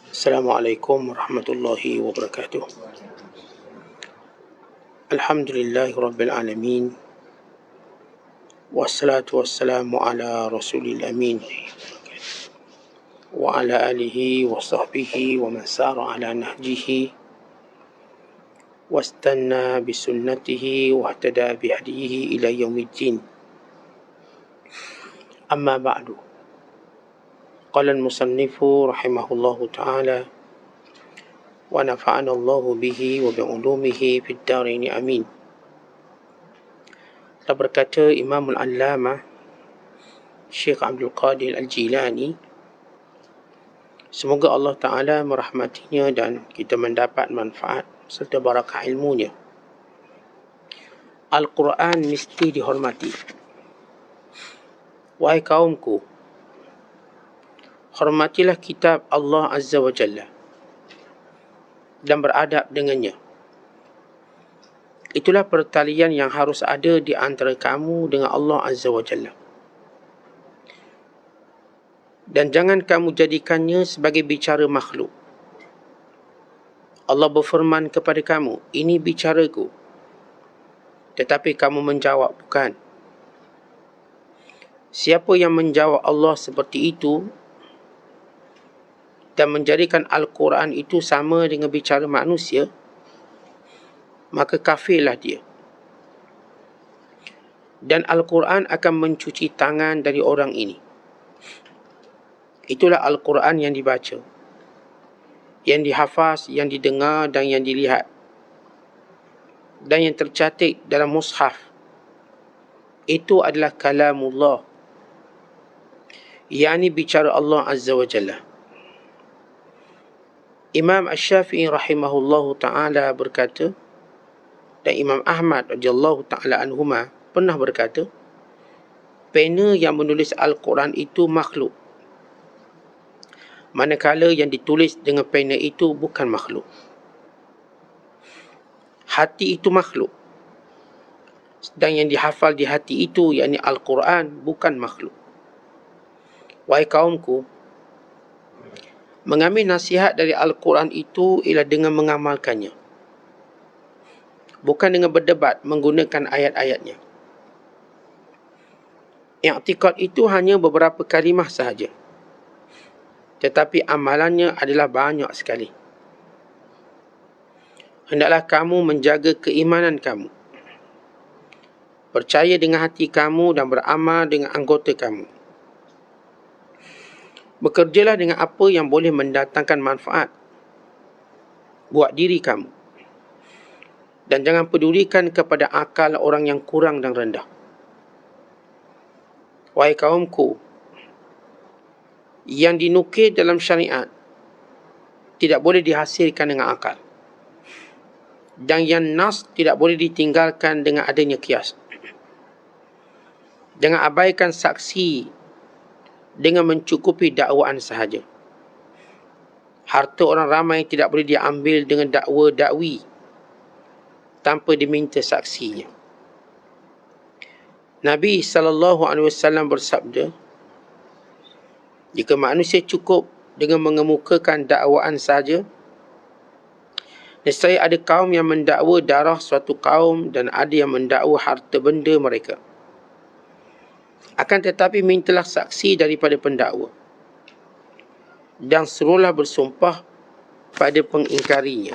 Assalamualaikum warahmatullahi wabarakatuh. Alhamdulillahi rabbil alamin. Wassalatu wassalamu ala rasulil amin. Wa ala alihi wa sahbihi wa man sara ala nahjihi wastanna bisunnatihi wa ihtada bihadihi ila yaumiddin. Amma ba'du. Qala al-musannifu rahimahullahu ta'ala wa nafa'ana Allahu bihi wa bi'ulumihi fid darain amin. Telah berkata Imam Al-Allamah Syekh Abdul Qadir Al-Jilani, semoga Allah Ta'ala merahmatinya dan kita mendapat manfaat serta barakah ilmunya. Al-Quran mesti dihormati. Wahai kaumku, hormatilah kitab Allah Azza wa Jalla dan beradab dengannya. Itulah pertalian yang harus ada di antara kamu dengan Allah Azza wa Jalla. Dan jangan kamu jadikannya sebagai bicara makhluk. Allah berfirman kepada kamu, ini bicaraku. Tetapi kamu menjawab, bukan. Siapa yang menjawab Allah seperti itu dan menjadikan Al-Quran itu sama dengan bicara manusia, maka kafirlah dia. Dan Al-Quran akan mencuci tangan dari orang ini. Itulah Al-Quran yang dibaca, yang dihafaz, yang didengar dan yang dilihat, dan yang tercatat dalam mushaf. Itu adalah kalamullah, yakni bicara Allah Azza wa Jalla. Imam Asy-Syafi'i rahimahullahu ta'ala berkata, dan Imam Ahmad radhiyallahu ta'ala anhuma pernah berkata, pena yang menulis Al-Quran itu makhluk, manakala yang ditulis dengan pena itu bukan makhluk. Hati itu makhluk, sedang yang dihafal di hati itu, yakni Al-Quran, bukan makhluk. Wahai kaumku, mengambil nasihat dari Al-Quran itu ialah dengan mengamalkannya, bukan dengan berdebat menggunakan ayat-ayatnya. I'tiqad itu hanya beberapa kalimah sahaja, tetapi amalannya adalah banyak sekali. Hendaklah kamu menjaga keimanan kamu, percaya dengan hati kamu dan beramal dengan anggota kamu. Bekerjalah dengan apa yang boleh mendatangkan manfaat buat diri kamu, dan jangan pedulikan kepada akal orang yang kurang dan rendah. Wahai kaumku, yang dinukil dalam syariat tidak boleh dihasilkan dengan akal, dan yang nas tidak boleh ditinggalkan dengan adanya kias. Jangan abaikan saksi dengan mencukupi dakwaan sahaja. Harta orang ramai tidak boleh diambil dengan dakwa dakwi tanpa diminta saksinya. Nabi SAW bersabda, jika manusia cukup dengan mengemukakan dakwaan sahaja, nescaya ada kaum yang mendakwa darah suatu kaum dan ada yang mendakwa harta benda mereka. Akan tetapi mintalah saksi daripada pendakwa, dan suruhlah bersumpah pada pengingkarinya.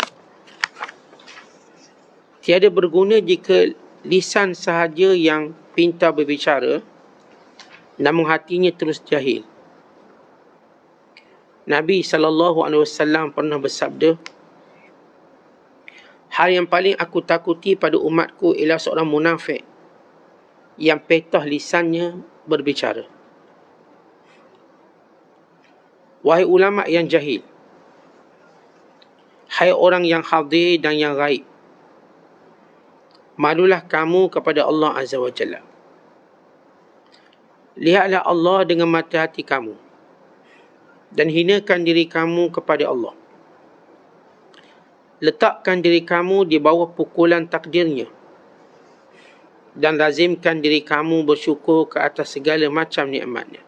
Tiada berguna jika lisan sahaja yang pintar berbicara, namun hatinya terus jahil. Nabi SAW pernah bersabda, hal yang paling aku takuti pada umatku ialah seorang munafik yang petah lisannya berbicara. Wahai ulama yang jahil, hai orang yang hadir dan yang ghaib, malulah kamu kepada Allah Azza wa Jalla. Lihatlah Allah dengan mata hati kamu, dan hinakan diri kamu kepada Allah. Letakkan diri kamu di bawah pukulan takdirnya, dan lazimkan diri kamu bersyukur ke atas segala macam nikmatnya.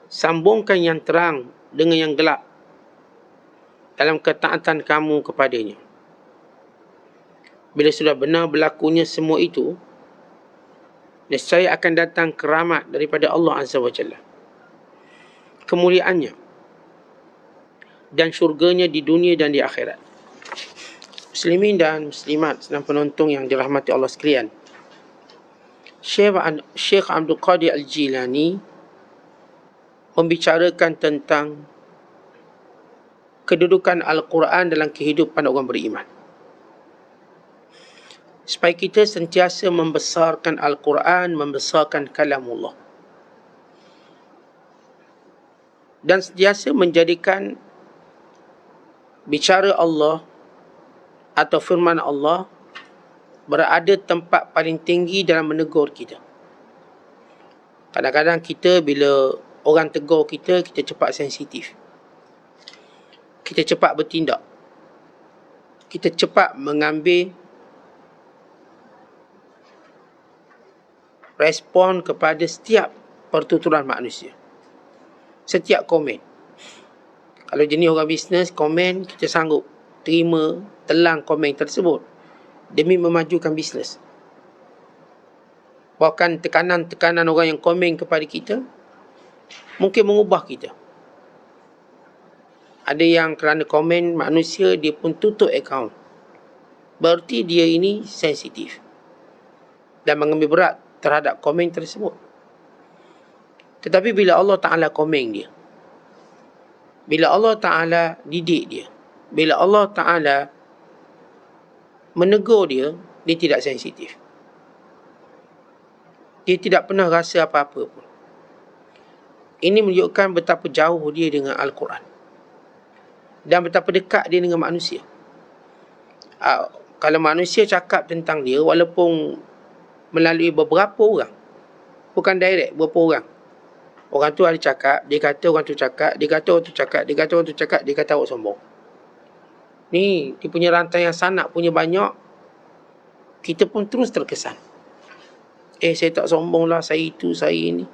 Sambungkan yang terang dengan yang gelap, dalam ketaatan kamu kepadanya. Bila sudah benar berlakunya semua itu, nescaya akan datang keramat daripada Allah Azza wa Jalla, kemuliaannya dan syurganya di dunia dan di akhirat. Muslimin dan muslimat sedang penonton yang dirahmati Allah sekalian, Syekh Abdul Qadir Al-Jilani membicarakan tentang kedudukan Al-Quran dalam kehidupan orang beriman, supaya kita sentiasa membesarkan Al-Quran, membesarkan kalamullah, dan sentiasa menjadikan bicara Allah atau firman Allah berada tempat paling tinggi dalam menegur kita. Kadang-kadang kita bila orang tegur kita, kita cepat sensitif, kita cepat bertindak, kita cepat mengambil respon kepada setiap pertuturan manusia, setiap komen. Kalau jenis orang bisnes, komen, kita sanggup terima, telang komen tersebut demi memajukan bisnes. Bahkan tekanan-tekanan orang yang komen kepada kita mungkin mengubah kita. Ada yang kerana komen manusia, dia pun tutup akaun. Berarti dia ini sensitif dan mengambil berat terhadap komen tersebut. Tetapi bila Allah Ta'ala komen dia, bila Allah Ta'ala didik dia, bila Allah Ta'ala menegur dia, dia tidak sensitif. Dia tidak pernah rasa apa-apa pun. Ini menunjukkan betapa jauh dia dengan Al-Quran dan betapa dekat dia dengan manusia. Kalau manusia cakap tentang dia, walaupun melalui beberapa orang, bukan direct, beberapa orang, orang tu ada cakap, dia kata orang tu cakap, dia kata orang tu cakap, dia kata orang tu cakap, dia kata awak sombong. Ni, dia punya rantai yang sanak punya banyak, kita pun terus terkesan. Saya tak sombong lah, saya itu, saya ini.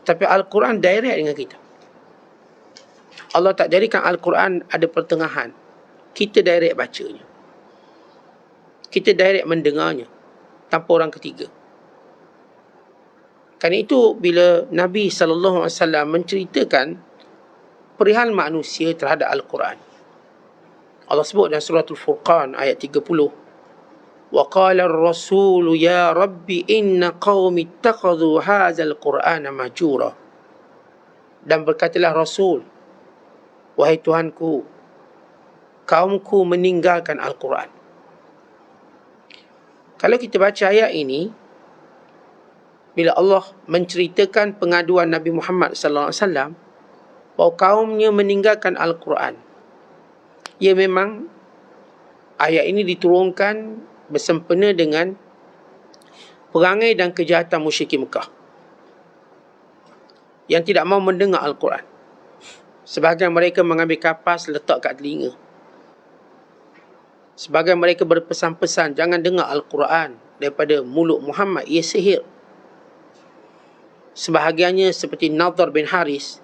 Tapi Al-Quran direct dengan kita. Allah tak jadikan Al-Quran ada pertengahan. Kita direct bacanya, kita direct mendengarnya tanpa orang ketiga. Kerana itu bila Nabi SAW menceritakan perihal manusia terhadap Al-Quran, Allah sebut dalam surah Al-Furqan ayat 30, wa qala ar-rasul ya rabbi inna qaumi ittakhadhu hadzal qur'ana mahjura. Dan berkatalah Rasul, wahai Tuhanku, kaumku meninggalkan Al-Quran. Kalau kita baca ayat ini, bila Allah menceritakan pengaduan Nabi Muhammad SAW bahawa kaumnya meninggalkan Al-Quran, ya memang ayat ini diturunkan bersempena dengan perangai dan kejahatan musyrikin Mekah yang tidak mahu mendengar Al-Quran. Sebahagian mereka mengambil kapas letak kat telinga. Sebahagian mereka berpesan-pesan, jangan dengar Al-Quran daripada mulut Muhammad, ia sihir. Sebahagiannya seperti Nadhr bin Haris,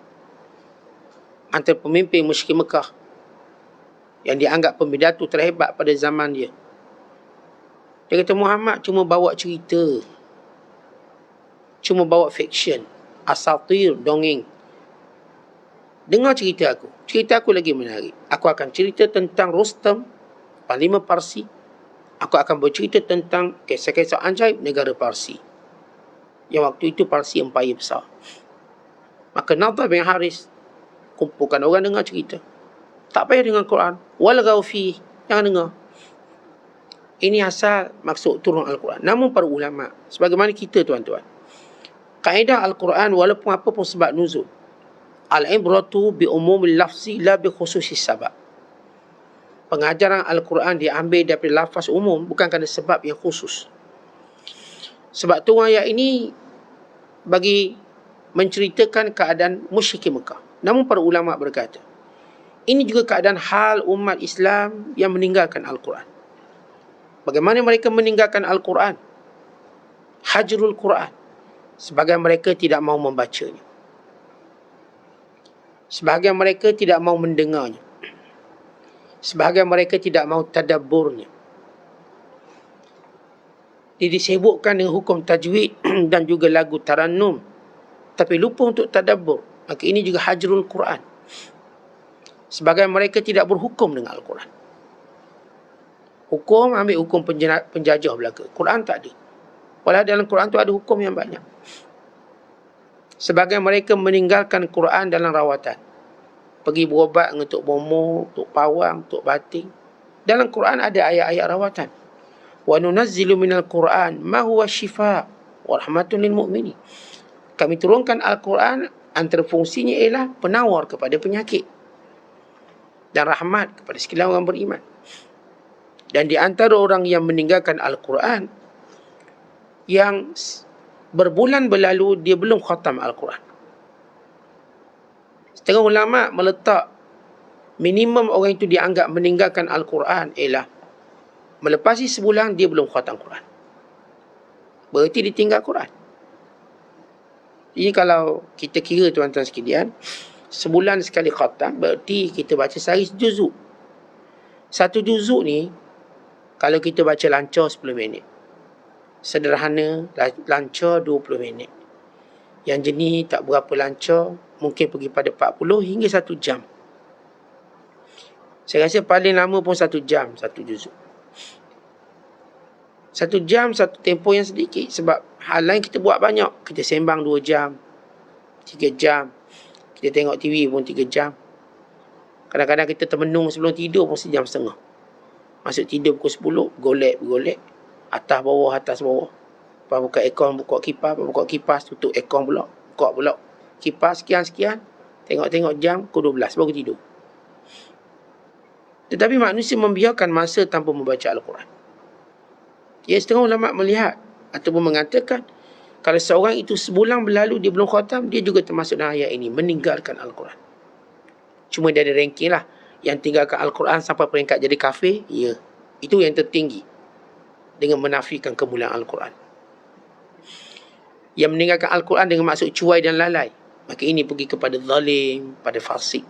antara pemimpin musyrikin Mekah yang dianggap pemidatu terhebat pada zaman dia. Dia kata Muhammad cuma bawa cerita, cuma bawa fiction, asatir, dongeng. Dengar cerita aku. Cerita aku lagi menarik. Aku akan cerita tentang Rustam, Panglima Parsi. Aku akan bercerita tentang kisah-kisah ajaib negara Parsi, yang waktu itu Parsi empire besar. Maka Nadhr bin Haris kumpulkan orang dengar cerita. Tak payah dengar Quran. Walghaw fi, jangan dengar. Ini asal maksud turun Al-Quran. Namun para ulama, sebagaimana kita tuan-tuan, kaedah Al-Quran walaupun apa pun sebab nuzul, al-ibratu bi umumil lafzi la bi khususis sabab. Pengajaran Al-Quran diambil daripada lafaz umum, bukan kerana sebab yang khusus. Sebab tu ayat ini bagi menceritakan keadaan musyrikin Mekah. Namun para ulama berkata, ini juga keadaan hal umat Islam yang meninggalkan Al-Quran. Bagaimana mereka meninggalkan Al-Quran? Hajrul Quran. Sebahagian mereka tidak mahu membacanya. Sebahagian mereka tidak mahu mendengarnya. Sebahagian mereka tidak mahu tadabburnya. Dia disibukkan dengan hukum tajwid dan juga lagu tarannum, tapi lupa untuk tadabbur. Maka ini juga hajrul Quran. Sebahagian mereka tidak berhukum dengan Al-Quran. Hukum, ambil hukum penjajah belaka. Quran tak ada. Walau dalam Quran tu ada hukum yang banyak. Sebahagian mereka meninggalkan Quran dalam rawatan. Pergi berobat untuk momok, untuk pawang, untuk bating. Dalam Quran ada ayat-ayat rawatan. Wa nunazzilu minal Quran ma huwa shifa' wa rahmatun lil mu'minin. Kami turunkan Al-Quran, antara fungsinya ialah penawar kepada penyakit dan rahmat kepada sekalian orang beriman. Dan di antara orang yang meninggalkan Al-Quran, yang berbulan berlalu dia belum khatam Al-Quran. Setengah ulama meletak minimum orang itu dianggap meninggalkan Al-Quran ialah melepasi sebulan dia belum khatam Quran. Berarti ditinggal Quran. Jadi kalau kita kira tuan-tuan sekalian, sebulan sekali khatam, berarti kita baca sehari juzuk. Satu juzuk ni, kalau kita baca lancar 10 minit. Sederhana, lancar 20 minit. Yang jenis tak berapa lancar, mungkin pergi pada 40 hingga 1 jam. Saya rasa paling lama pun 1 jam, satu juzuk. 1 jam, satu tempoh yang sedikit. Sebab hal lain kita buat banyak. Kita sembang 2 jam, 3 jam. Kita tengok TV pun 3 jam. Kadang-kadang kita termenung sebelum tidur pun 1 jam setengah. Masuk tidur pukul 10, golek. Atas bawah. Lepas buka aircon, buka kipas, tutup aircon pula. Buka pula kipas, sekian. Tengok jam, pukul 12, baru tidur. Tetapi manusia membiarkan masa tanpa membaca Al-Quran. Ya, setengah ulama melihat ataupun mengatakan kalau seorang itu sebulan berlalu dia belum khatam, dia juga termasuk dalam ayat ini, meninggalkan Al-Quran. Cuma dia ada ranking lah. Yang tinggalkan Al-Quran sampai peringkat jadi kafir, ya, itu yang tertinggi dengan menafikan kemuliaan Al-Quran. Yang meninggalkan Al-Quran dengan maksud cuai dan lalai, maka ini pergi kepada zalim, pada fasik.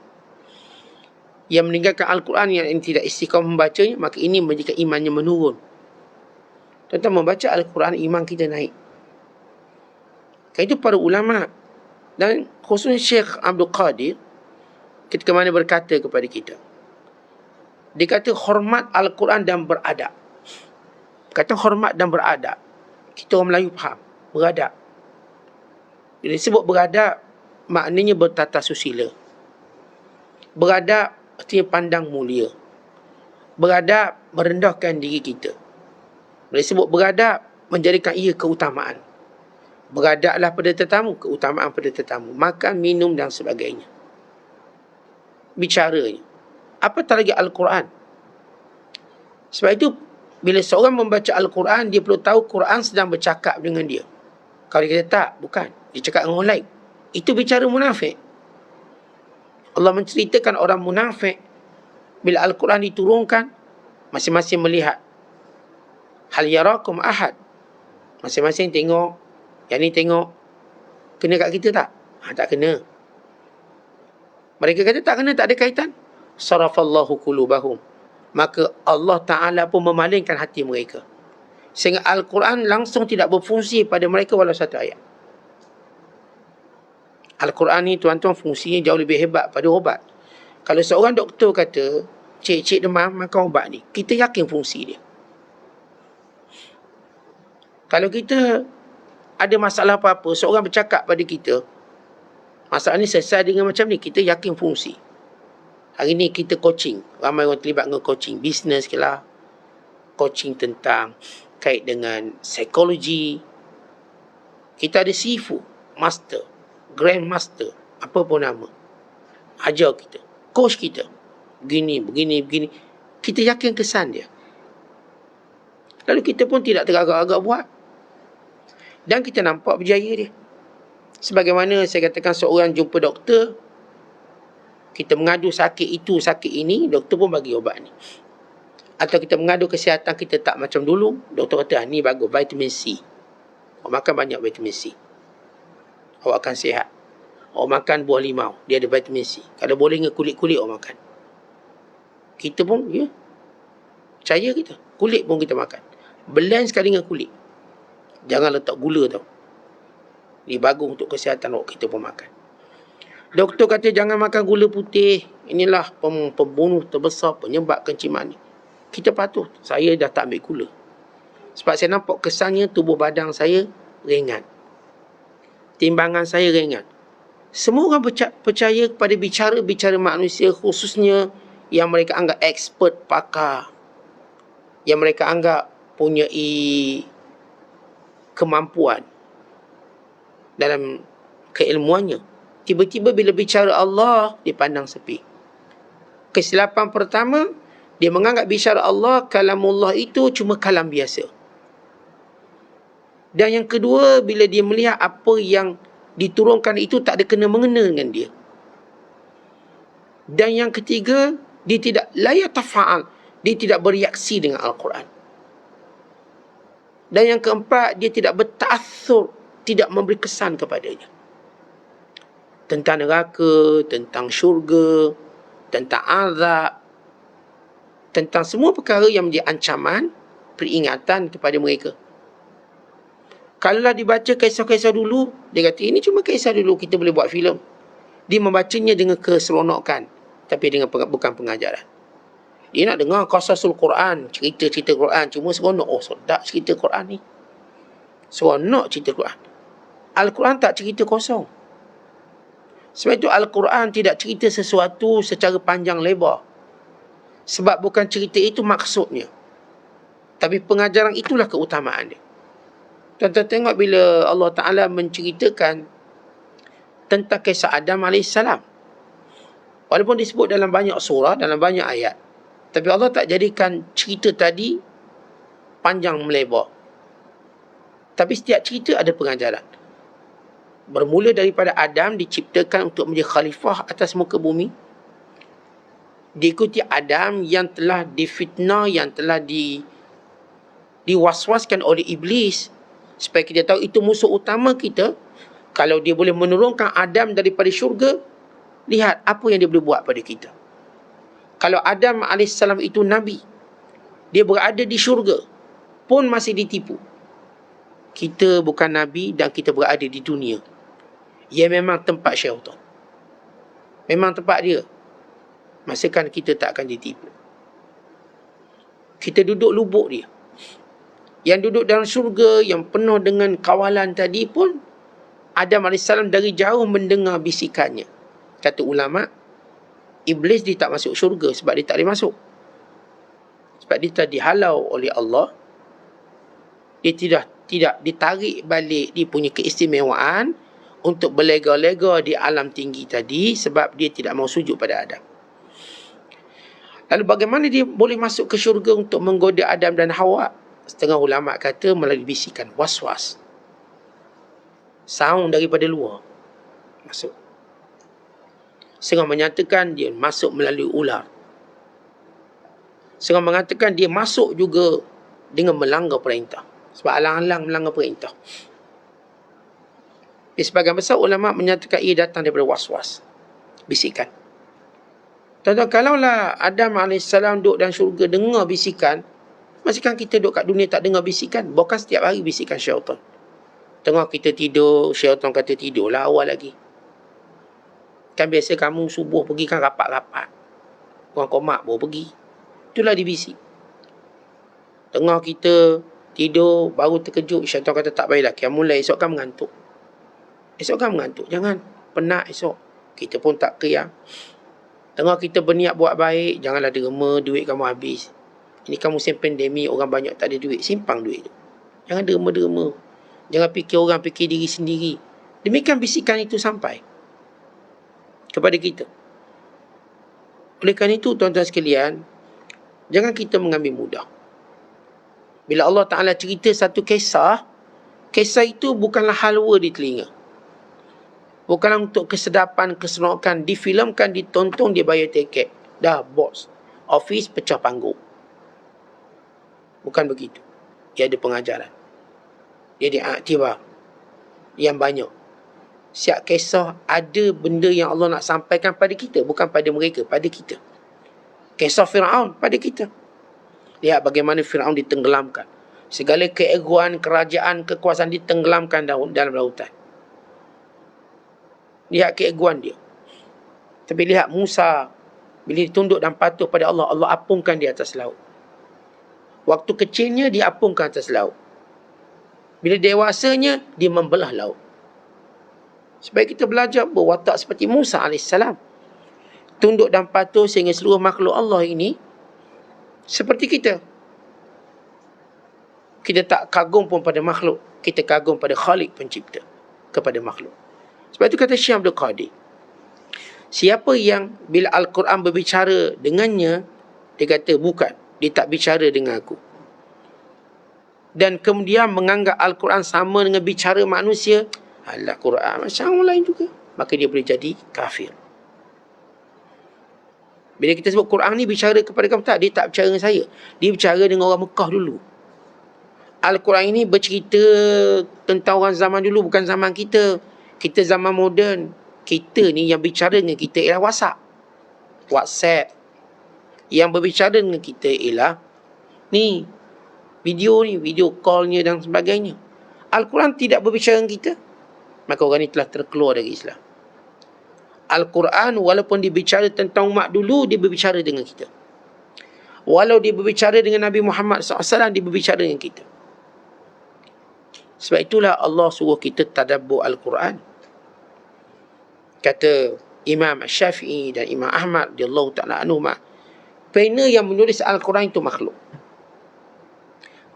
Yang meninggalkan Al-Quran yang tidak istiqamah membacanya, maka ini menjadikan imannya menurun. Tentang membaca Al-Quran, iman kita naik. Itu para ulama dan khususnya Syekh Abdul Qadir ketika mana berkata kepada kita, dia kata hormat Al-Quran dan beradab. Kata hormat dan beradab, kita orang Melayu faham, beradab. Bila disebut beradab, maknanya bertata susila. Beradab artinya pandang mulia. Beradab merendahkan diri kita. Bila disebut beradab, menjadikan ia keutamaan. Beradablah pada tetamu, keutamaan pada tetamu. Makan, minum dan sebagainya. Bicaranya. Apatah lagi Al-Quran. Sebab itu, bila seorang membaca Al-Quran, dia perlu tahu Quran sedang bercakap dengan dia. Kalau dia kata tak, bukan. Dia cakap dengan orang lain. Itu bicara munafik. Allah menceritakan orang munafik, bila Al-Quran diturunkan, masing-masing melihat. Hal yarakum ahad. Masing-masing tengok. Yang ni tengok. Kena kat kita tak? Tak kena. Mereka kata tak kena, tak ada kaitan. Sarafallahu qulubahum. Maka Allah Ta'ala pun memalingkan hati mereka. Sehingga Al-Quran langsung tidak berfungsi pada mereka walau satu ayat. Al-Quran ni tuan-tuan fungsinya jauh lebih hebat pada obat. Kalau seorang doktor kata, cik demam makan ubat ni, kita yakin fungsi dia. Kalau kita ada masalah apa-apa, seorang bercakap pada kita, masalah ni selesai dengan macam ni, kita yakin fungsi. Hari ni kita coaching, ramai orang terlibat dengan coaching, bisnes ke lah, coaching tentang kait dengan psikologi. Kita ada sifu, master, grand master, apa pun nama, ajar kita, coach kita, begini. Kita yakin kesan dia. Lalu kita pun tidak teragak-agak buat. Dan kita nampak berjaya dia. Sebagaimana saya katakan, seorang jumpa doktor, kita mengadu sakit itu, sakit ini, doktor pun bagi ubat ni. Atau kita mengadu kesihatan kita tak macam dulu, doktor kata, ni bagus, vitamin C. Awak makan banyak vitamin C, awak akan sihat. Awak makan buah limau, dia ada vitamin C. Kalau boleh dengan kulit-kulit awak makan. Kita pun, ya, percaya kita. Kulit pun kita makan. Blend sekali dengan kulit. Jangan letak gula tau. Ini bagus untuk kesihatan kita pun makan. Doktor kata jangan makan gula putih. Inilah pembunuh terbesar penyebab kenciman ni. Kita patuh. Saya dah tak ambil gula. Sebab saya nampak kesannya tubuh badan saya ringan. Timbangan saya ringan. Semua orang percaya kepada bicara-bicara manusia, khususnya yang mereka anggap expert, pakar. Yang mereka anggap punya kemampuan dalam keilmuannya. Tiba-tiba bila bicara Allah, dia pandang sepi. Kesilapan pertama, dia menganggap bicara Allah, kalamullah itu cuma kalam biasa. Dan yang kedua, bila dia melihat apa yang diturunkan itu tak ada kena-mengena dengan dia. Dan yang ketiga, dia tidak layak tafa'al. Dia tidak bereaksi dengan Al-Quran. Dan yang keempat, dia tidak berta'athur, tidak memberi kesan kepadanya. Tentang neraka, tentang syurga, tentang azab, tentang semua perkara yang menjadi ancaman, peringatan kepada mereka. Kalaulah dibaca kisah-kisah dulu, dia kata ini cuma kisah dulu, kita boleh buat filem. Dia membacanya dengan keseronokan, tapi dengan bukan pengajaran. Dia nak dengar qasasul Quran, cerita-cerita Quran, cuma seronok. Oh, sedap cerita Quran ni. Seronok cerita Quran. Al-Quran tak cerita kosong. Sebab itu Al-Quran tidak cerita sesuatu secara panjang lebar. Sebab bukan cerita itu maksudnya. Tapi pengajaran itulah keutamaan dia. Tuan-tuan tengok bila Allah Ta'ala menceritakan tentang kisah Adam AS. Walaupun disebut dalam banyak surah, dalam banyak ayat. Tapi Allah tak jadikan cerita tadi panjang melebar. Tapi setiap cerita ada pengajaran. Bermula daripada Adam diciptakan untuk menjadi khalifah atas muka bumi. Diikuti Adam yang telah difitnah, yang telah diwaswaskan oleh iblis. Supaya kita tahu itu musuh utama kita. Kalau dia boleh menurunkan Adam daripada syurga, lihat apa yang dia boleh buat pada kita. Kalau Adam AS itu Nabi, dia berada di syurga, pun masih ditipu. Kita bukan Nabi dan kita berada di dunia. Ia memang tempat syaitan. Memang tempat dia. Masakan kita tak akan ditipu. Kita duduk lubuk dia. Yang duduk dalam syurga, yang penuh dengan kawalan tadi pun, Adam AS dari jauh mendengar bisikannya. Kata ulama', Iblis dia tak masuk syurga sebab dia tak boleh masuk. Sebab dia telah dihalau oleh Allah. Dia tidak ditarik balik dia punya keistimewaan untuk berlega-lega di alam tinggi tadi sebab dia tidak mau sujud pada Adam. Lalu bagaimana dia boleh masuk ke syurga untuk menggoda Adam dan Hawa? Setengah ulama' kata melalui bisikan, was-was. Sound daripada luar. Masuk. Setengah menyatakan dia masuk melalui ular. Setengah mengatakan dia masuk juga dengan melanggar perintah. Sebab alang-alang melanggar perintah. Sebagian besar ulama' menyatakan ia datang daripada was-was. Bisikan. Tuan-tuan, kalaulah Adam AS duduk dalam syurga dengar bisikan, masakan kita duduk kat dunia tak dengar bisikan? Bukan setiap hari bisikan syaitan. Tengah kita tidur, syaitan kata tidurlah awal lagi. Kan biasa kamu subuh pergi kan rapat-rapat. Orang komak baru pergi. Itulah dibisik. Tengah kita tidur, baru terkejut, syaitan kata tak baiklah, qiyamul-lail esok kan mengantuk. Esok kan mengantuk, jangan. Penat esok. Kita pun tak qiyam. Tengah kita berniat buat baik, janganlah derma, duit kamu habis. Ini kan musim pandemik, orang banyak tak ada duit, simpang duit tu. Jangan derma-derma. Jangan fikir orang, fikir diri sendiri. Demikian bisikan itu sampai kepada kita. Oleh kerana itu, tuan-tuan sekalian, jangan kita mengambil mudah. Bila Allah Ta'ala cerita satu kisah, kisah itu bukanlah halwa di telinga. Bukanlah untuk kesedapan, keseronokan, difilmkan, ditonton, dia bayar tiket. Dah, bos. Office pecah panggung. Bukan begitu. Dia ada pengajaran. Dia ada aktibar yang banyak. Setiap kisah ada benda yang Allah nak sampaikan pada kita. Bukan pada mereka, pada kita. Kisah Fir'aun pada kita. Lihat bagaimana Fir'aun ditenggelamkan. Segala keegoan, kerajaan, kekuasaan ditenggelamkan dalam lautan. Lihat keegoan dia. Tapi lihat Musa, bila ditunduk dan patuh pada Allah, Allah apungkan di atas laut. Waktu kecilnya dia apungkan atas laut. Bila dewasanya, dia membelah laut. Supaya kita belajar berwatak seperti Musa AS. Tunduk dan patuh sehingga seluruh makhluk Allah ini seperti kita. Kita tak kagum pun pada makhluk. Kita kagum pada Khalik pencipta kepada makhluk. Sebab itu kata Syekh Abdul Qadir, siapa yang bila Al-Quran berbicara dengannya, dia kata bukan, dia tak bicara dengan aku. Dan kemudian menganggap Al-Quran sama dengan bicara manusia, alah Quran macam orang lain juga, maka dia boleh jadi kafir. Bila kita sebut Quran ni bicara kepada kamu, tak, dia tak bicara dengan saya. Dia bicara dengan orang Mekah dulu. Al-Quran ini bercerita tentang orang zaman dulu, bukan zaman kita. Kita zaman moden. Kita ni yang bicara dengan kita ialah WhatsApp. Yang berbicara dengan kita ialah ni, video callnya dan sebagainya. Al-Quran tidak berbicara dengan kita, maka orang ni telah terkeluar dari Islam. Al-Quran walaupun dia bicara tentang umat dulu, dia berbicara dengan kita. Walau dia berbicara dengan Nabi Muhammad SAW, dia berbicara dengan kita. Sebab itulah Allah suruh kita tadabbur Al-Quran. Kata Imam Syafi'i dan Imam Ahmad radhiyallahu ta'ala anhuma, pena yang menulis Al-Quran itu makhluk.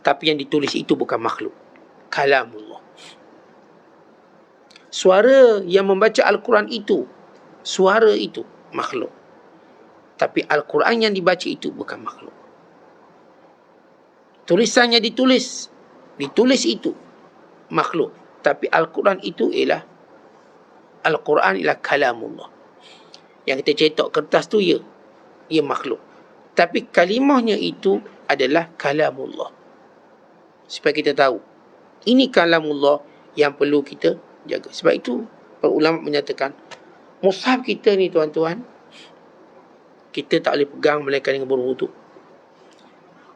Tapi yang ditulis itu bukan makhluk, kalamullah. Suara yang membaca Al-Quran itu, suara itu makhluk. Tapi Al-Quran yang dibaca itu bukan makhluk. Tulisannya ditulis itu makhluk. Tapi Al-Quran itu ialah Al-Quran ialah kalamullah. Yang kita cetak kertas tu ia makhluk. Tapi kalimahnya itu adalah kalamullah. Supaya kita tahu ini kalamullah yang perlu kita jaga. Sebab itu para ulama menyatakan mushaf kita ni tuan-tuan, kita tak boleh pegang melainkan dengan berwuduk.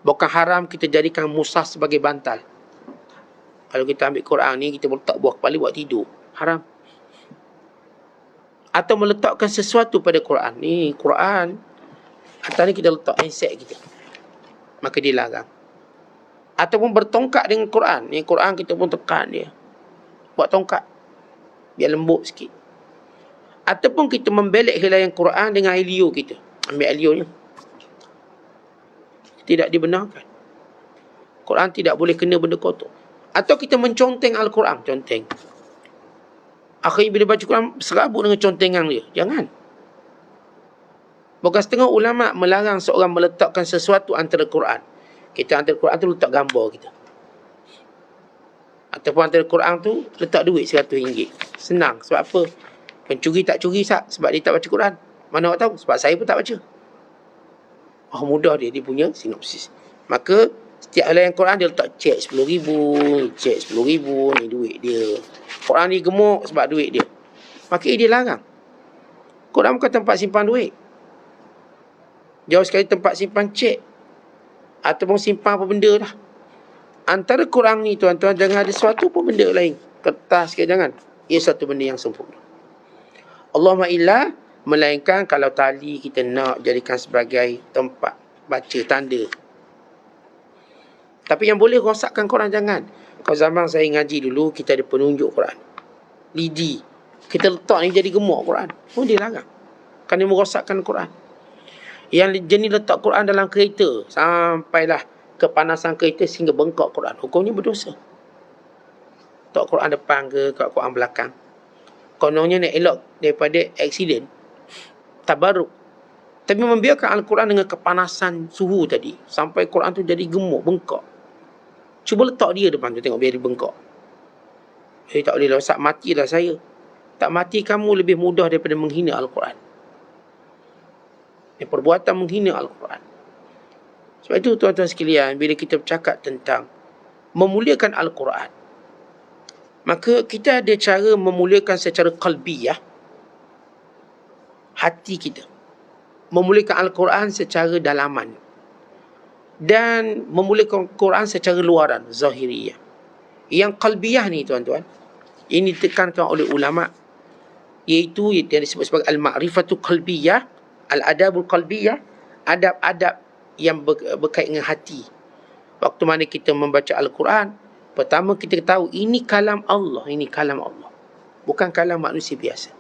Bukan haram kita jadikan mushaf sebagai bantal. Kalau kita ambil Quran ni, kita letak buah kepala buat tidur, haram. Atau meletakkan sesuatu pada Quran ni, Quran atas ni kita letak handset kita, maka dia larang. Ataupun bertongkat dengan Quran ni, Quran kita pun tekan dia, buat tongkat biar lembut sikit. Ataupun kita membelek helaian Quran dengan air liur kita, ambil air liurnya, tidak dibenarkan. Quran tidak boleh kena benda kotor. Atau kita menconteng Al-Quran, conteng. Akhirnya bila baca Quran serabut dengan contengan dia, jangan. Bukan setengah ulama melarang seorang meletakkan sesuatu antara Quran. Kita antara Quran tu letak gambar kita. Ataupun antara Quran tu letak duit RM100. Senang. Sebab apa? Pencuri tak curi sebab dia tak baca Quran. Mana awak tahu? Sebab saya pun tak baca. Oh, mudah dia punya sinopsis. Maka setiap helaian Quran dia letak cek RM10,000, cek RM10,000, ni duit dia. Quran ni gemuk sebab duit dia. Maka dia larang. Quran bukan tempat simpan duit. Jauh sekali tempat simpan cek ataupun simpan apa benda lah. Antara Quran ni tuan-tuan, jangan ada suatu pun benda lain. Kertas ke, jangan. Ia satu benda yang sempurna. Allahumma illa, melainkan kalau tali kita nak jadikan sebagai tempat baca tanda. Tapi yang boleh rosakkan Quran jangan. Kalau zaman saya ngaji dulu, kita ada penunjuk Quran, lidi, kita letak ni jadi gemuk Quran, pun dia larang, kerana merosakkan Quran. Yang jenis letak Quran dalam kereta, sampailah kepanasan kereta sehingga bengkak Quran, hukumnya berdosa. Letak Quran depan ke Quran belakang, kononnya nak elok daripada aksiden, tabaruk. Tapi membiarkan Al-Quran dengan kepanasan suhu tadi, sampai Quran tu jadi gemuk, bengkak. Cuba letak dia depan tu, tengok biar dia bengkak. Tak boleh rosak, matilah saya. Tak mati kamu lebih mudah daripada menghina Al-Quran. Perbuatan menghina Al-Quran. Sebab itu tuan-tuan sekalian, bila kita bercakap tentang memuliakan Al-Quran, maka kita ada cara memuliakan secara qalbiyah, hati kita. memulakan Al-Quran secara dalaman dan memulakan Al-Quran secara luaran, zahiriyah. Yang qalbiyah ni tuan-tuan, ini ditekankan oleh ulama, iaitu yang disebut sebagai al-ma'rifatu qalbiyah, al-adabul qalbiyah, adab-adab yang berkait dengan hati. Waktu mana kita membaca Al-Quran, pertama kita tahu ini kalam Allah, ini kalam Allah, bukan kalam manusia biasa.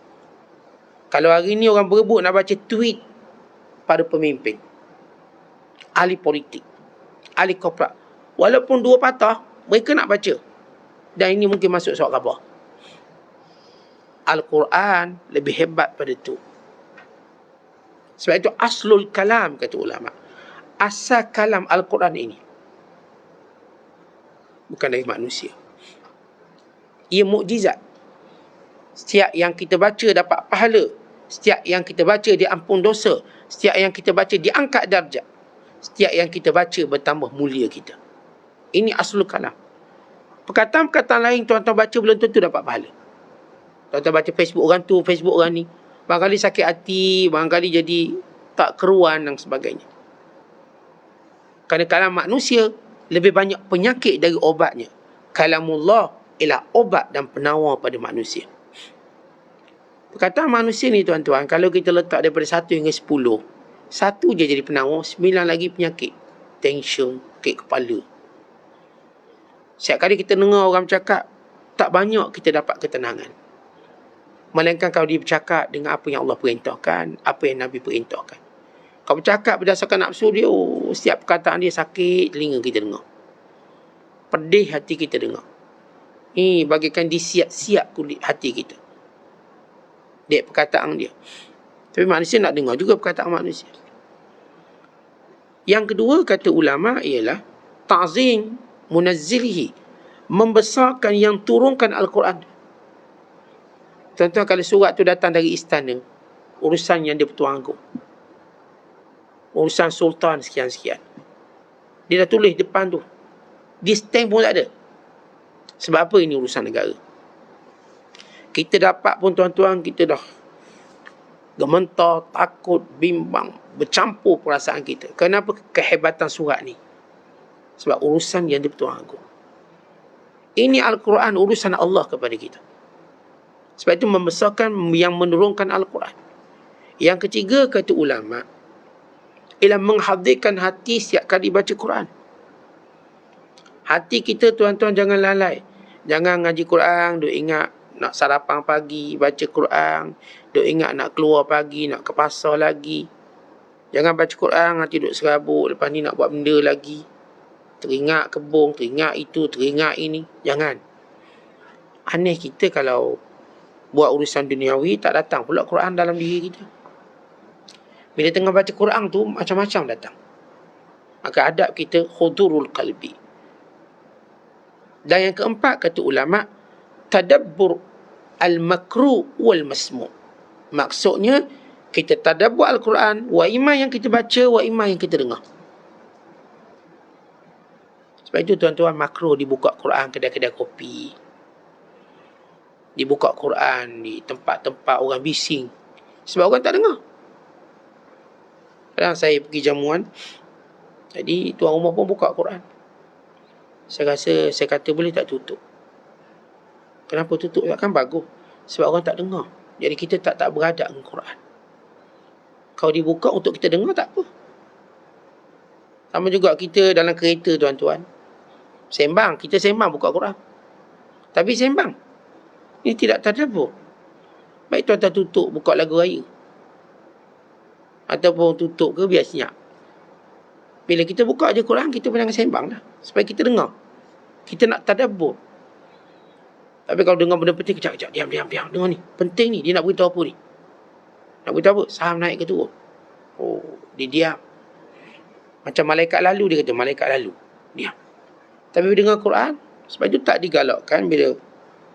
Kalau hari ni orang berebut nak baca tweet pada pemimpin, ahli politik, ahli korporat, walaupun 2 patah, mereka nak baca. Dan ini mungkin masuk surat khabar. Al-Quran lebih hebat pada itu. Sebab itu aslul kalam, kata ulama. Asal kalam Al-Quran ini bukan dari manusia. Ia mukjizat. Setiap yang kita baca dapat pahala. Setiap yang kita baca diampun dosa. Setiap yang kita baca diangkat darjat. Setiap yang kita baca bertambah mulia kita. Ini aslul kalam. Perkataan-perkataan lain tuan-tuan baca belum tentu dapat pahala. Tuan-tuan baca Facebook orang tu, Facebook orang ni, barangkali sakit hati, barangkali jadi tak keruan dan sebagainya. Kerana kalam manusia lebih banyak penyakit dari obatnya. Kalamullah ialah obat dan penawar pada manusia. Perkataan manusia ni tuan-tuan, kalau kita letak daripada 1 hingga 10, 1 je jadi penawar, 9 lagi penyakit. Tension, sakit kepala. Setiap kali kita dengar orang bercakap, tak banyak kita dapat ketenangan. Melainkan kalau dia bercakap dengan apa yang Allah perintahkan, apa yang Nabi perintahkan. Kalau bercakap berdasarkan nafsu dia, setiap perkataan dia sakit telinga kita dengar. Pedih hati kita dengar. Ini bagaikan disiap-siap kulit hati kita. Dek perkataan dia. Tapi manusia nak dengar juga perkataan manusia. Yang kedua, kata ulama, ialah ta'zim munazzilihi, membesarkan yang turunkan Al-Quran. Tuan-tuan, kalau surat tu datang dari istana, urusan yang dia Pertuan Agong, urusan sultan sekian-sekian, dia dah tulis depan tu, dia stamp pun tak ada. Sebab apa? Ini urusan negara. Kita dapat pun tuan-tuan, kita dah gementar, takut, bimbang, bercampur perasaan kita. Kenapa? Kehebatan surat ni. Sebab urusan yang di-Pertuan Agong. Ini Al-Quran, urusan Allah kepada kita. Sebab itu membesarkan yang menurunkan Al-Quran. Yang ketiga, kata ulama, ialah menghadirkan hati setiap kali baca Quran. Hati kita tuan-tuan jangan lalai. Jangan ngaji Quran, duk ingat nak sarapan pagi, baca Quran, duk ingat nak keluar pagi, nak ke pasar lagi. Jangan baca Quran, nanti duk serabut, lepas ni nak buat benda lagi. Teringat kebun, teringat itu, teringat ini. Jangan. Aneh kita kalau buat urusan duniawi, tak datang pula Quran dalam diri kita. Bila tengah baca Quran tu, macam-macam datang. Maka adab kita khudurul qalbi. Dan yang keempat, kata ulama, tadabbur al-makru wal-masmu'. Maksudnya, kita tadabbur Al-Quran, wa imma yang kita baca, wa imma yang kita dengar. Sebab itu tuan-tuan, makro dibuka Quran kedai-kedai kopi, dibuka Quran di tempat-tempat orang bising. Sebab orang tak dengar. Kadang saya pergi jamuan, jadi tuan rumah pun buka Quran. Saya kata boleh tak tutup? Kenapa tutup? Kan bagus. Sebab orang tak dengar. Jadi kita tak beradab dengan Quran. Kalau dibuka untuk kita dengar, tak apa. Sama juga kita dalam kereta tuan-tuan. Sembang, kita sembang buka Quran. Tapi sembang. Ini tidak tadabbur. Baik tuan-tuan tutup, buka lagu raya. Ataupun tutup ke, biar senyap. Bila kita buka je Quran, kita pun jangan sembang lah. Supaya kita dengar. Kita nak tadabbur. Tapi kalau dengar benda penting, kejap, diam. Dengar ni, penting ni, dia nak beritahu apa ni? Nak beritahu apa? Saham naik ke turun? Oh, dia diam. Macam malaikat lalu, dia kata, malaikat lalu. Diam. Tapi bila dengar Quran, sebab itu tak digalakkan bila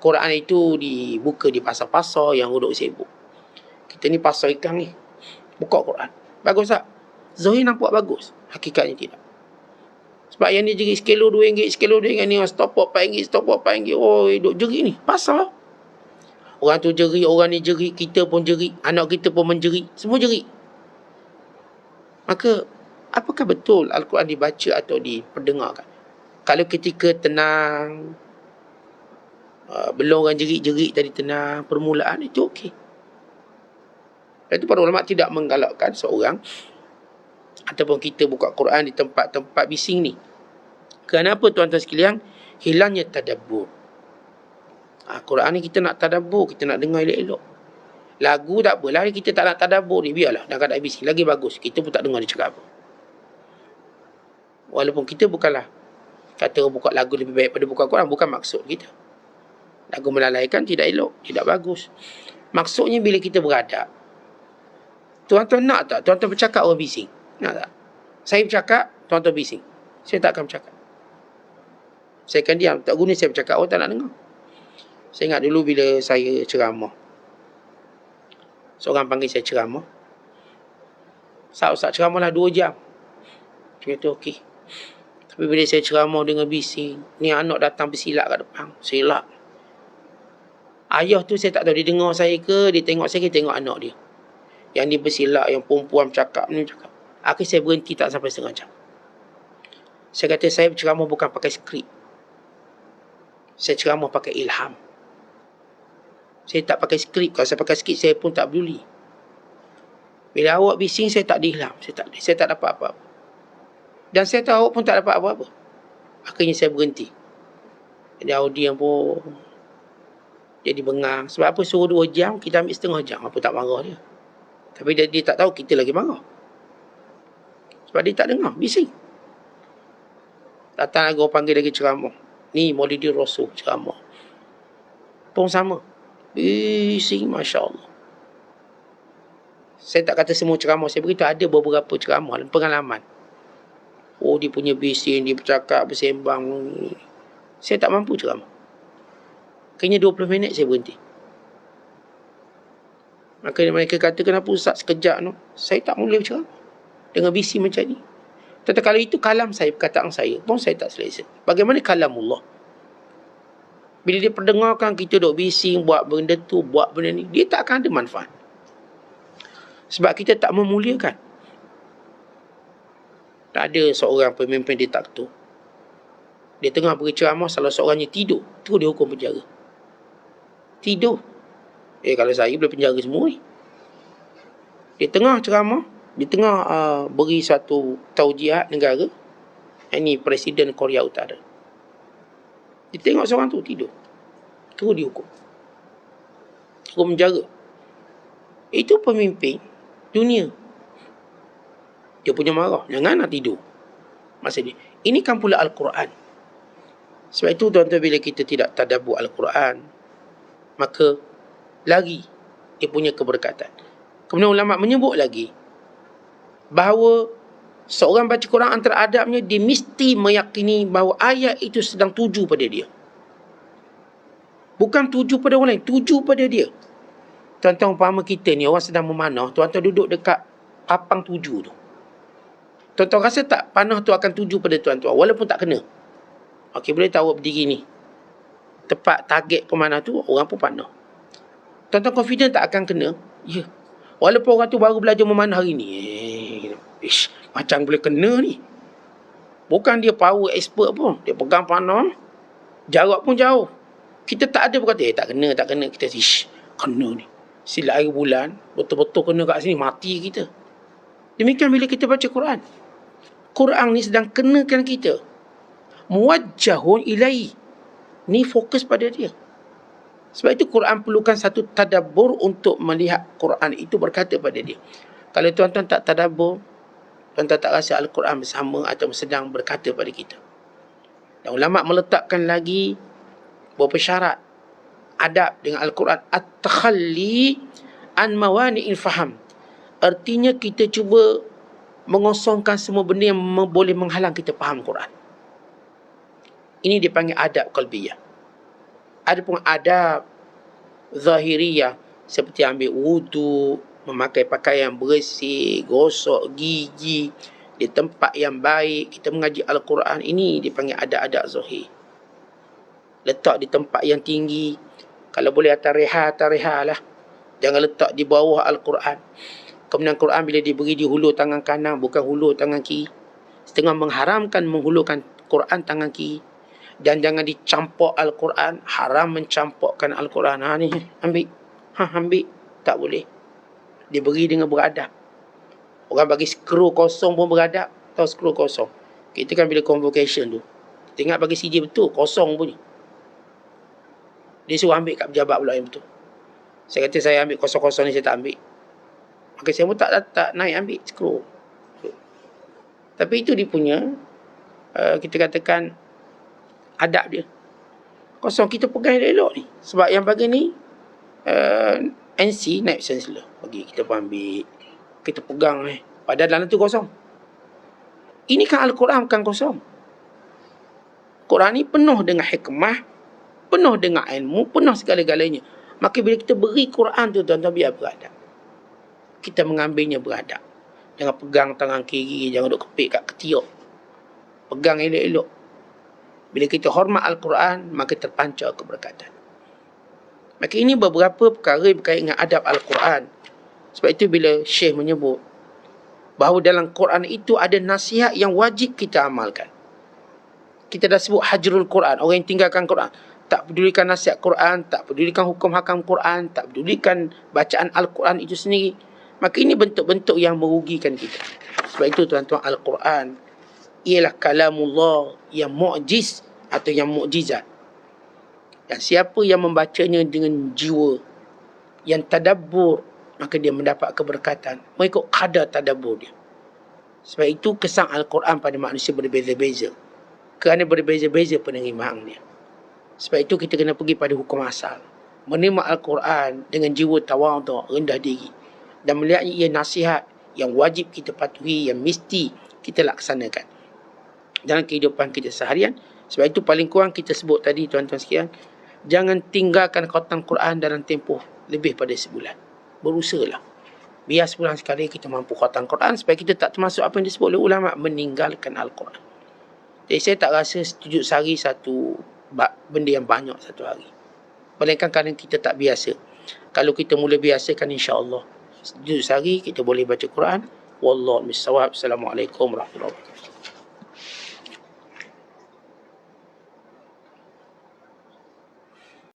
Quran itu dibuka di pasar-pasar yang duduk sibuk. Kita ni pasar ikan ni, buka Quran. Bagus tak? Zahir nampak bagus. Hakikatnya tidak. Sebab yang ni jerit sekilo RM2 ni, stop up RM4, oh, duk jerit ni. Pasal. Orang tu jerit, orang ni jerit, kita pun jerit, anak kita pun menjerit, semua jerit. Maka, apakah betul Al-Quran dibaca atau diperdengarkan? Kalau ketika tenang, belum orang jerit-jerit tadi tenang, permulaan, itu okey. Dan itu para ulama tidak menggalakkan seorang ataupun kita buka Quran di tempat-tempat bising ni. Kenapa tuan-tuan sekalian? Hilangnya tadabbur. Quran ni kita nak tadabbur, kita nak dengar elok-elok. Lagu tak apalah, kita tak nak tadabbur ni, biarlah. Dah keadaan bising, lagi bagus. Kita pun tak dengar dia cakap apa. Walaupun kita bukanlah kata buka lagu lebih baik pada buka Quran, bukan maksud kita. Lagu melalaikan tidak elok, tidak bagus. Maksudnya bila kita beradab, tuan-tuan nak tak tuan-tuan bercakap orang bising? Nak tak? Saya bercakap, tuan-tuan bising. Saya tak akan bercakap. Saya akan diam. Tak guna saya bercakap, orang tak nak dengar. Saya ingat dulu bila saya ceramah, seorang panggil saya ceramah. Ustaz ceramah lah 2 jam. Saya kata okey. Tapi bila saya ceramah dengan bising, ni anak datang bersilap kat depan. Silap. Ayah tu saya tak tahu dia dengar saya ke, dia tengok saya ke, tengok anak dia. Yang dia bersilap, yang perempuan bercakap ni bercakap. Akhirnya saya berhenti tak sampai setengah jam. Saya kata saya berceramah bukan pakai skrip. Saya ceramah pakai ilham. Saya tak pakai skrip. Kalau saya pakai skrip, saya pun tak peduli. Bila awak bising, saya tak diilham. Saya tak dapat apa-apa. Dan saya tahu awak pun tak dapat apa-apa. Akhirnya saya berhenti. Jadi audiens pun jadi bengang. Sebab apa suruh 2 jam, kita ambil setengah jam. Apa tak marah dia. Tapi dia tak tahu kita lagi marah. Sebab dia tak dengar, bising. Datang lagi orang panggil lagi ceramah. Ni Maulidin Rasul ceramah. Pun sama. Bising, Masya Allah. Saya tak kata semua ceramah saya beritahu, ada beberapa ceramah dan pengalaman. Oh, dia punya bising, dia bercakap, bersembang. Saya tak mampu ceramah. Kayaknya 20 minit saya berhenti. Maka mereka kata, kenapa Ustaz sekejap no? Saya tak boleh berceramah dengan bising macam ni. Tetapi kalau itu kalam saya, perkataan saya pun saya tak selesa. Bagaimana kalamullah? Bila dia perdengarkan kita duk bising, buat benda tu, buat benda ni, dia tak akan ada manfaat. Sebab kita tak memuliakan. Tak ada seorang pemimpin diktator. Dia tengah beri ceramah, salah seorangnya tidur, terus dia hukum penjara. Tidur. Kalau saya boleh penjara semua ni. Dia tengah ceramah, di tengah beri satu taujihat negara. Ini Presiden Korea Utara. Dia tengok seorang tu tidur, terus dihukum. Hukum penjara. Itu pemimpin dunia. Dia punya marah. Jangan nak tidur. Maksud dia. Ini kan pula Al-Quran. Sebab itu tuan-tuan, bila kita tidak tadabbur Al-Quran, maka lagi dia punya keberkatan. Kemudian ulama menyebut lagi bahawa seorang baca Quran antara adabnya, dia mesti meyakini bahawa ayat itu sedang tuju pada dia. Bukan tuju pada orang lain, tuju pada dia. Tuan-tuan, umpama kita ni orang sedang memanah, tuan-tuan duduk dekat papang tuju tu. Tuan-tuan rasa tak panah tu akan tuju pada tuan-tuan walaupun tak kena? Okey, boleh tahu berdiri ni, tepat target pemanah tu, orang pun panah. Tuan-tuan confident tak akan kena? Ya. Walaupun orang tu baru belajar memanah hari ni. Macam boleh kena ni. Bukan dia power expert pun. Dia pegang panah, jarak pun jauh. Kita tak ada berkata, tak kena. Kita kena ni. Silap air bulan, betul-betul kena kat sini, mati kita. Demikian bila kita baca Quran. Quran ni sedang kenakan kita. Muwajjahun ilai. Ni fokus pada dia. Sebab itu Quran perlukan satu tadabbur untuk melihat Quran itu berkata pada dia. Kalau tuan-tuan tak tadabbur, tuan-tuan tak rasa Al-Quran bersama atau sedang berkata pada kita. Dan ulama meletakkan lagi beberapa syarat adab dengan Al-Quran. At-takhalli an mawani'il faham. Artinya kita cuba mengosongkan semua benda yang boleh menghalang kita faham Quran. Ini dipanggil adab qalbiyah. Ada pun adab zahiriyah, seperti ambil wudu, memakai pakaian bersih, gosok gigi di tempat yang baik, kita mengaji Al-Quran. Ini dipanggil adab-adab zahir. Letak di tempat yang tinggi. Kalau boleh atas reha lah. Jangan letak di bawah Al-Quran. Kemudian Quran bila diberi di hulur tangan kanan, bukan hulur tangan kiri. Setengah mengharamkan menghulurkan Quran tangan kiri. Dan jangan dicampur Al-Quran. Haram mencampurkan Al-Quran. Ha ni, ambil. Ambil. Tak boleh. Diberi dengan beradab. Orang bagi skru kosong pun beradab. Tahu skru kosong? Kita kan bila convocation tu. Kita ingat bagi CJ betul. Kosong pun ni. Dia suruh ambil kat pejabat pula yang betul. Saya kata saya ambil kosong-kosong ni, saya tak ambil. Maka saya pun tak naik ambil skru. Tapi itu dia punya, kita katakan, adab dia. Kosong kita pegang elok ni. Sebab yang bagi ni, NC, naib chancellor. Bagi kita pun ambil. Kita pegang ni. Padahal dalam tu kosong. Ini kan Al-Quran bukan kosong. Quran ni penuh dengan hikmah, penuh dengan ilmu, penuh segala-galanya. Maka bila kita beri Quran tu, tuan-tuan, biar beradab. Kita mengambilnya beradab. Jangan pegang tangan kiri, jangan duk kepit kat ketiak. Pegang elok-elok. Bila kita hormat Al-Quran, maka terpancar keberkatan. Maka ini beberapa perkara berkaitan dengan adab Al-Quran. Sebab itu bila Syekh menyebut bahawa dalam Quran itu ada nasihat yang wajib kita amalkan. Kita dah sebut hajrul Quran, orang yang tinggalkan Quran. Tak pedulikan nasihat Quran, tak pedulikan hukum hakam Quran, tak pedulikan bacaan Al-Quran itu sendiri. Maka ini bentuk-bentuk yang merugikan kita. Sebab itu tuan-tuan, Al-Quran ialah kalamullah yang mu'jiz atau yang mukjizat. Dan siapa yang membacanya dengan jiwa yang tadabbur, maka dia mendapat keberkatan mengikut kadar tadabbur dia. Sebab itu kesan Al-Quran pada manusia berbeza-beza. Kerana berbeza-beza penerimaan dia. Sebab itu kita kena pergi pada hukum asal. Menerima Al-Quran dengan jiwa tawadhu', rendah diri. Dan melihatnya ia nasihat yang wajib kita patuhi, yang mesti kita laksanakan dalam kehidupan kita seharian. Sebab itu paling kurang kita sebut tadi, tuan-tuan sekalian, jangan tinggalkan khatam Quran dalam tempoh lebih pada sebulan. Berusahalah. Biar sebulan sekali kita mampu khatam Quran supaya kita tak termasuk apa yang disebut oleh ulama, meninggalkan Al-Quran. Jadi saya tak rasa setuju sehari satu benda yang banyak satu hari. Melainkan kerana kita tak biasa. Kalau kita mula biasakan, insya-Allah setuju sehari kita boleh baca Quran. Wallahu a'lam bissawab. Assalamualaikum warahmatullahi wabarakatuh.